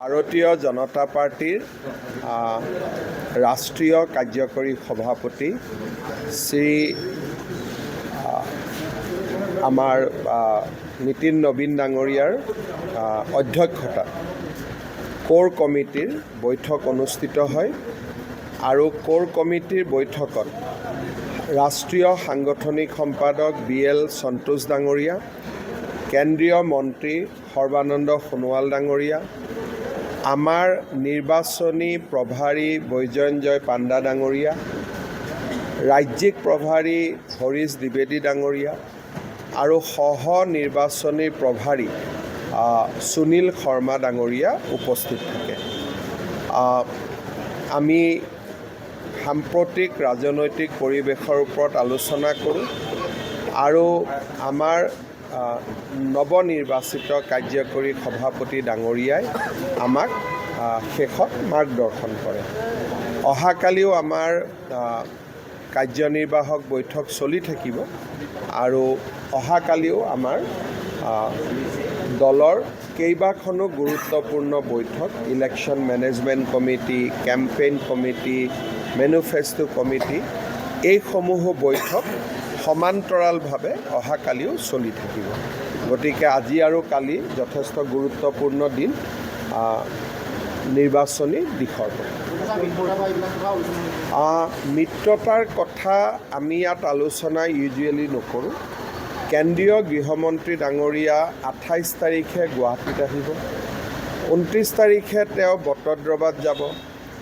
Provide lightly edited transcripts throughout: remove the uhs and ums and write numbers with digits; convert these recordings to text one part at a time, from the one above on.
ভাৰতীয় জনতা পাৰ্টিৰ ৰাষ্ট্ৰীয় কাৰ্যকৰী সভাপতি শ্ৰী আমাৰ নীতিন নবীন ডাঙৰীয়াৰ অধ্যক্ষতাত কোৰ কমিটিৰ বৈঠক অনুষ্ঠিত হয় আৰু কোৰ কমিটিৰ বৈঠকত ৰাষ্ট্ৰীয় সাংগঠনিক সম্পাদক BL সন্তোষ ডাঙৰীয়া, কেন্দ্ৰীয় মন্ত্ৰী সৰ্বানন্দ সোণোৱাল ডাঙৰীয়া, আমাৰ নিৰ্বাচনী প্ৰভাৰী বৈজয়ন্তজয় পাণ্ডা ডাঙৰীয়া, ৰাজ্যিক প্ৰভাৰী হৰীশ দ্বিবেদী ডাঙৰীয়া আৰু সহ নিৰ্বাচনী প্ৰভাৰী সুনীল শৰ্মা ডাঙৰীয়া উপস্থিত থাকে। আমি সাম্প্ৰতিক ৰাজনৈতিক পৰিৱেশৰ ওপৰত আলোচনা কৰোঁ আৰু আমাৰ নৱনিৰ্বাচিত কাৰ্যকৰী সভাপতি ডাঙৰীয়াই আমাক শেষত মাৰ্গদৰ্শন কৰে। অহাকালিও আমাৰ কাৰ্যনিৰ্বাহক বৈঠক চলি থাকিব আৰু অহাকালিও আমাৰ দলৰ কেইবাখনো গুৰুত্বপূৰ্ণ বৈঠক election management committee, campaign committee, manifesto committee এইসমূহো বৈঠক সমান্তৰালভাৱে অহাকালিও চলি থাকিব। গতিকে আজি আৰু কালি যথেষ্ট গুৰুত্বপূৰ্ণ দিন নিৰ্বাচনী দিশৰ পৰা। মিত্ৰতাৰ কথা আমি ইয়াত আলোচনা ইউজুৱেলি নকৰোঁ। কেন্দ্ৰীয় গৃহমন্ত্ৰী ডাঙৰীয়া 28 তাৰিখে গুৱাহাটীত আহিব, 29 তাৰিখে তেওঁ বটদ্ৰৱাত যাব,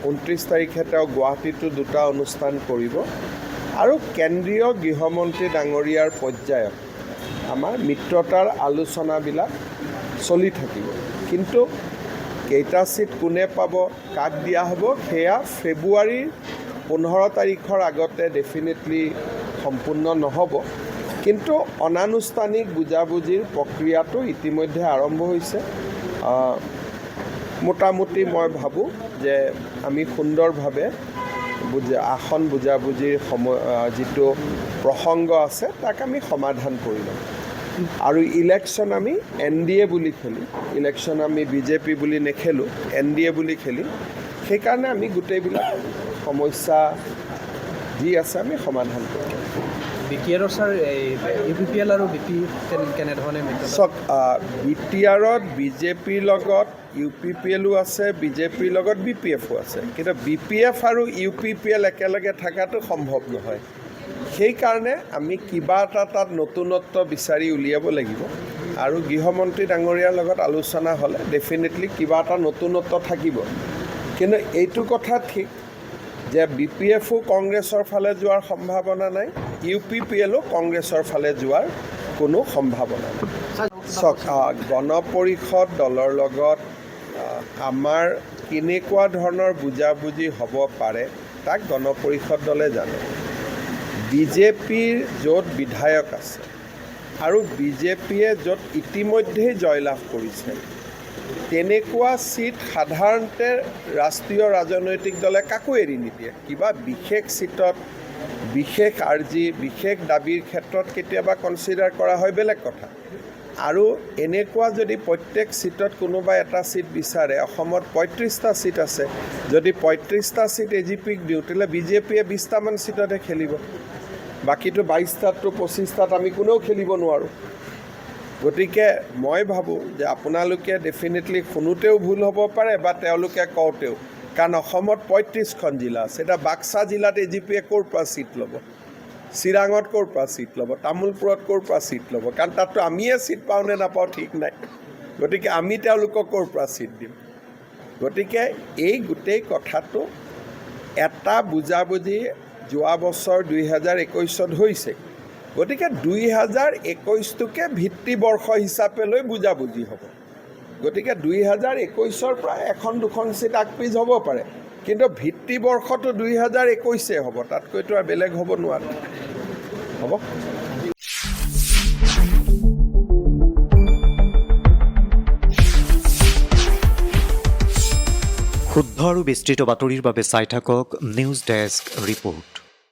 29 তাৰিখে তেওঁ গুৱাহাটীতো দুটা অনুষ্ঠান কৰিব আৰু কেন্দ্ৰীয় গৃহমন্ত্ৰী ডাঙৰীয়াৰ পৰ্যায়ত আমাৰ মিত্ৰতাৰ আলোচনাবিলাক চলি থাকিব। কিন্তু কেইটা ছিট কোনে পাব, কাক দিয়া হ'ব, সেয়া ফেব্ৰুৱাৰীৰ 15 তাৰিখৰ আগতে ডেফিনেটলি সম্পূৰ্ণ নহ'ব। কিন্তু অনানুষ্ঠানিক বুজাবুজিৰ প্ৰক্ৰিয়াটো ইতিমধ্যে আৰম্ভ হৈছে। মোটামুটি মই ভাবোঁ যে আমি সুন্দৰভাৱে আসন বুজাবুজিৰ যিটো প্ৰসংগ আছে তাক আমি সমাধান কৰি ল'ম আৰু ইলেকশ্যন আমি NDA বুলি খেলিম। ইলেকশ্যন আমি BJP বুলি নেখেলোঁ, NDA বুলি খেলিম। সেইকাৰণে আমি গোটেইবিলাক সমস্যা যি আছে আমি সমাধান কৰিম। BTR ছাৰ UPPL আৰু BP কেনেধৰণে চাওক, BTRত BJPৰ লগত UPPLও আছে, BJPৰ লগত BPFও আছে। কিন্তু BPF আৰু UPPL একেলগে থকাটো সম্ভৱ নহয়। সেইকাৰণে আমি কিবা এটা তাত নতুনত্ব বিচাৰি উলিয়াব লাগিব আৰু গৃহমন্ত্ৰী ডাঙৰীয়াৰ লগত আলোচনা হ'লে ডেফিনেটলি কিবা এটা নতুনত্ব থাকিব। কিন্তু এইটো কথা ঠিক যে BPFও কংগ্ৰেছৰ ফালে যোৱাৰ সম্ভাৱনা নাই, UPPLও কংগ্ৰেছৰ ফালে যোৱাৰ কোনো সম্ভাৱনা নাই। চাওক, গণ পৰিষদ দলৰ লগত আমাৰ কেনেকুৱা ধৰণৰ বুজাবুজি হ'ব পাৰে তাক গণ পৰিষদ দলে জানে। BJPৰ য'ত বিধায়ক আছে আৰু BJPয়ে য'ত ইতিমধ্যেই জয়লাভ কৰিছে তেনেকুৱা ছিট সাধাৰণতে ৰাষ্ট্ৰীয় ৰাজনৈতিক দলে কাকো এৰি নিদিয়ে। কিবা বিশেষ ছিটত বিশেষ আৰ্জি, বিশেষ দাবীৰ ক্ষেত্ৰত কেতিয়াবা কনচিডাৰ কৰা হয়, বেলেগ কথা। আৰু এনেকুৱা যদি প্ৰত্যেক ছিটত কোনোবা এটা ছিট বিচাৰে, অসমত 35টা ছিট আছে, যদি 35টা ছিট AGPক দিওঁ তেতিয়াহ'লে BJPয়ে 20টামান ছিটতহে খেলিব, বাকীটো 22টাততো 25টাত আমি কোনেও খেলিব নোৱাৰোঁ। গতিকে মই ভাবোঁ যে আপোনালোকে ডেফিনেটলি শুনোতেও ভুল হ'ব পাৰে বা তেওঁলোকে কওঁতেও, কাৰণ অসমত 35খন জিলা আছে। এতিয়া বাক্সা জিলাত AGPয়ে ক'ৰ পৰা ছিট ল'ব, চিৰাঙত ক'ৰ পৰা ছিট ল'ব, তামোলপুৰত ক'ৰ পৰা ছিট ল'ব, কাৰণ তাততো আমিয়ে ছিট পাওঁ নে নাপাওঁ ঠিক নাই। গতিকে আমি তেওঁলোকক ক'ৰ পৰা ছিট দিম। গতিকে এই গোটেই কথাটো এটা বুজাবুজি যোৱা বছৰ 2021ত হৈছে। গতিকে 2021টোকে ভিত্তিবৰ্ষ হিচাপে লৈ বুজাবুজি হ'ব। গতিকে 2021ৰ পৰা এখন দুখন ছিট আগপিছ হ'ব পাৰে, কিন্তু ভিত্তিবৰ্ষটো 2021 হ'ব, তাতকৈতো আৰু বেলেগ হ'ব নোৱাৰে। হ'ব। শুদ্ধ আৰু বিস্তৃত বাতৰিৰ বাবে চাই থাকক নিউজ ডেস্ক ৰিপৰ্ট।